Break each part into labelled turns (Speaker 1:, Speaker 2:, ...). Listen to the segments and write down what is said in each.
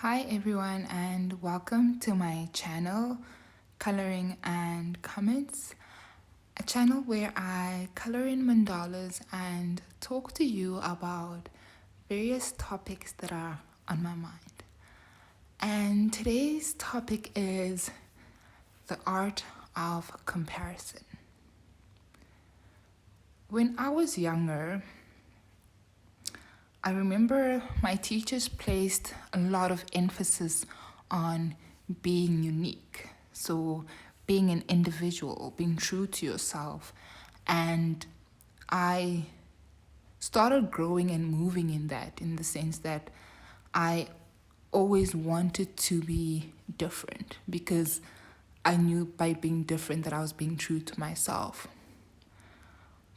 Speaker 1: Hi everyone and welcome to my channel, Coloring and Comments, a channel where I color in mandalas and talk to you about various topics that are on my mind. And today's topic is the art of comparison. When I was younger, I remember my teachers placed a lot of emphasis on being unique. So, being an individual, being true to yourself. And I started growing and moving in that, in the sense that I always wanted to be different because I knew by being different that I was being true to myself.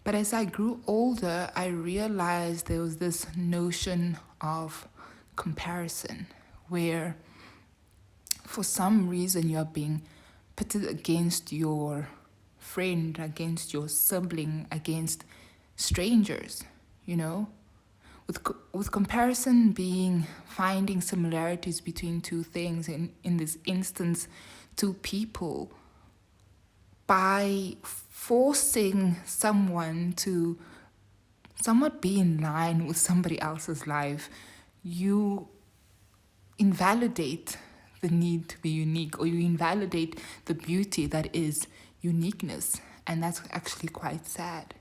Speaker 1: But as I grew older, I realized there was this notion of comparison where, for some reason, you're being pitted against your friend, against your sibling, against strangers, you know? With comparison being finding similarities between two things, in this instance, two people, by forcing someone to somewhat be in line with somebody else's life, you invalidate the need to be unique, or you invalidate the beauty that is uniqueness. And that's actually quite sad.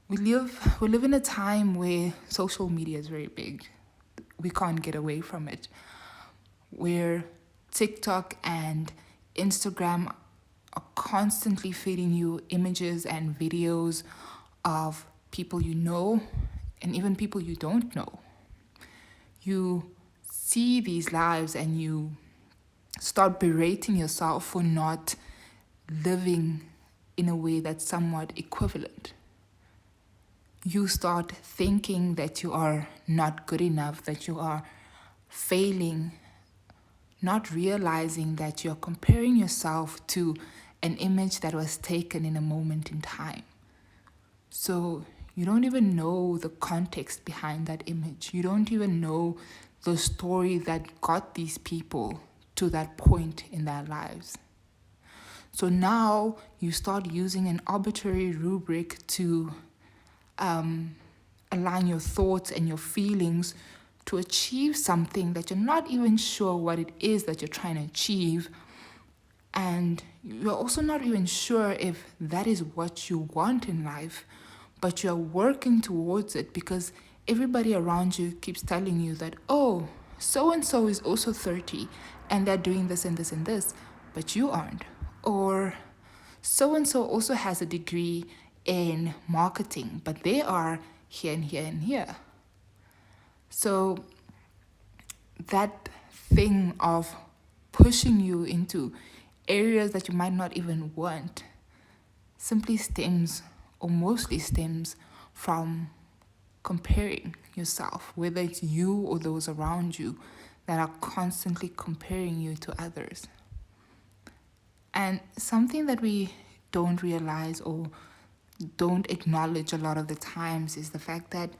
Speaker 1: We live in a time where social media is very big. We can't get away from it. Where TikTok and Instagram are constantly feeding you images and videos of people you know and even people you don't know. You see these lives and you start berating yourself for not living in a way that's somewhat equivalent. You start thinking that you are not good enough, that you are failing, not realizing that you're comparing yourself to an image that was taken in a moment in time. So you don't even know the context behind that image. You don't even know the story that got these people to that point in their lives. So now you start using an arbitrary rubric to align your thoughts and your feelings to achieve something that you're not even sure what it is that you're trying to achieve. And you're also not even sure if that is what you want in life, but you're working towards it because everybody around you keeps telling you that, oh, so and so is also 30 and they're doing this and this and this, but you aren't. Or so and so also has a degree in marketing, but they are here and here and here. So that thing of pushing you into areas that you might not even want simply stems, or mostly stems, from comparing yourself, whether it's you or those around you that are constantly comparing you to others. And something that we don't realize or don't acknowledge a lot of the times is the fact that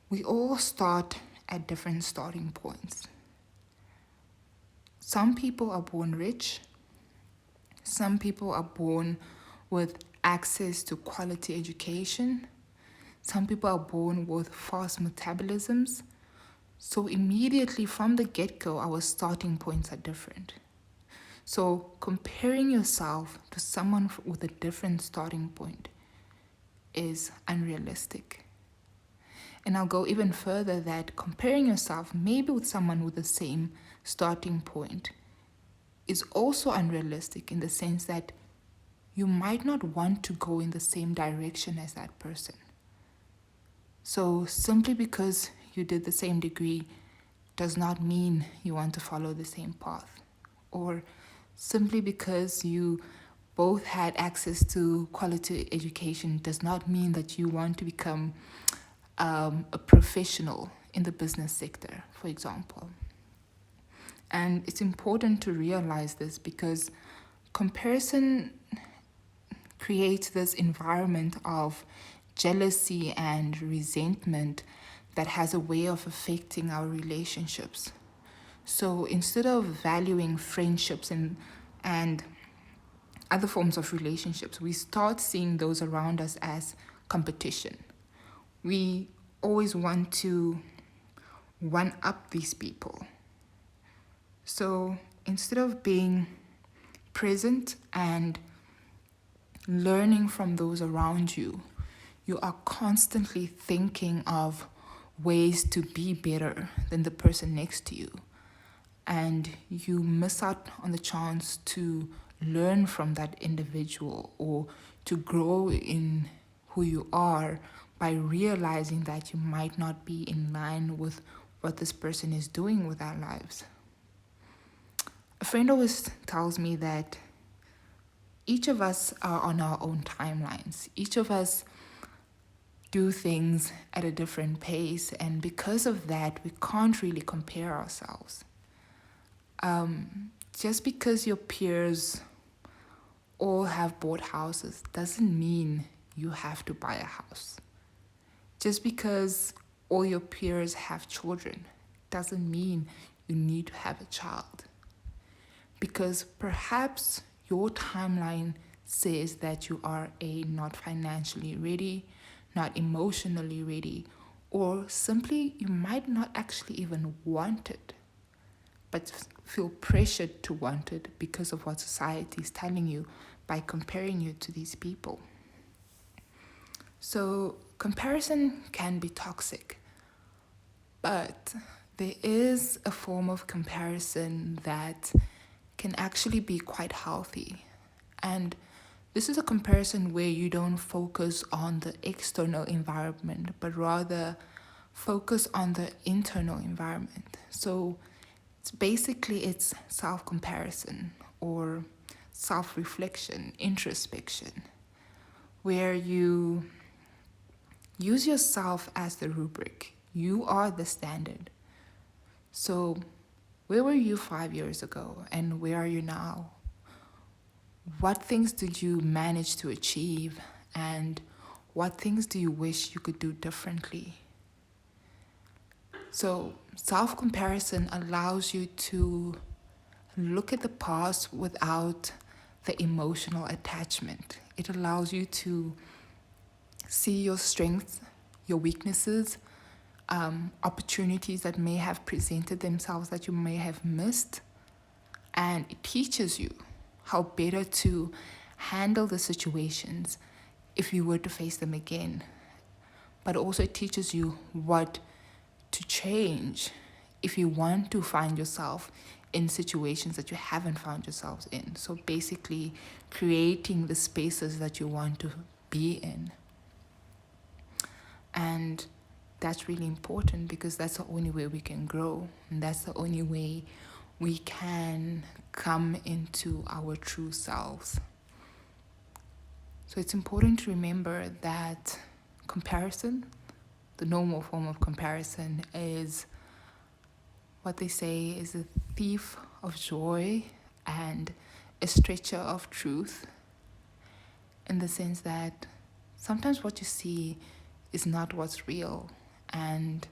Speaker 1: we all start at different starting points. Some people are born rich. Some people are born with access to quality education. Some people are born with fast metabolisms. So immediately from the get-go, our starting points are different. So comparing yourself to someone with a different starting point is unrealistic. And I'll go even further that comparing yourself maybe with someone with the same starting point is also unrealistic, in the sense that you might not want to go in the same direction as that person. So simply because you did the same degree does not mean you want to follow the same path. Or simply because you both had access to quality education does not mean that you want to become a professional in the business sector, for example. And it's important to realize this because comparison creates this environment of jealousy and resentment that has a way of affecting our relationships. So instead of valuing friendships and other forms of relationships, we start seeing those around us as competition. We always want to one up these people. So instead of being present and learning from those around you, you are constantly thinking of ways to be better than the person next to you. And you miss out on the chance to learn from that individual or to grow in who you are by realizing that you might not be in line with what this person is doing with our lives. A friend always tells me that each of us are on our own timelines. Each of us do things at a different pace, and because of that, we can't really compare ourselves. Just because your peers all have bought houses doesn't mean you have to buy a house. Just because all your peers have children doesn't mean you need to have a child. Because perhaps your timeline says that you are not financially ready, not emotionally ready, or simply you might not actually even want it, but feel pressured to want it because of what society is telling you by comparing you to these people. So comparison can be toxic, but there is a form of comparison that can actually be quite healthy. And this is a comparison where you don't focus on the external environment, but rather focus on the internal environment. So it's self-comparison or self-reflection, introspection, where you use yourself as the rubric. You are the standard. So where were you 5 years ago and where are you now? What things did you manage to achieve and what things do you wish you could do differently? So self-comparison allows you to look at the past without the emotional attachment. It allows you to see your strengths, your weaknesses, opportunities that may have presented themselves that you may have missed. And it teaches you how better to handle the situations if you were to face them again. But also it teaches you what to change if you want to find yourself in situations that you haven't found yourselves in. So basically creating the spaces that you want to be in. And that's really important because that's the only way we can grow. And that's the only way we can come into our true selves. So it's important to remember that comparison, the normal form of comparison, is what they say is a thief of joy and a stretcher of truth, in the sense that sometimes what you see is not what's real, and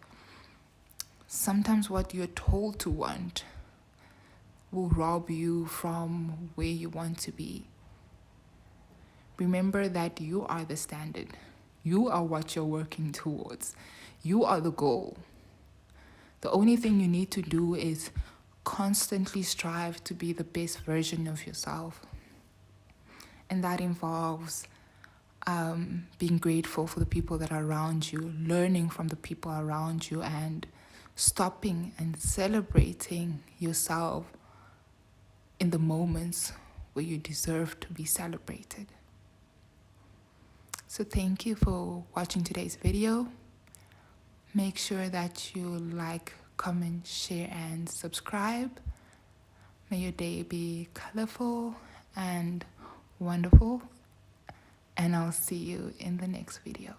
Speaker 1: sometimes what you're told to want will rob you from where you want to be. Remember that you are the standard. You are what you're working towards. You are the goal. The only thing you need to do is constantly strive to be the best version of yourself. And that involves being grateful for the people that are around you, learning from the people around you, and stopping and celebrating yourself in the moments where you deserve to be celebrated. So thank you for watching today's video. Make sure that you like, comment, share, and subscribe. May your day be colorful and wonderful. And I'll see you in the next video.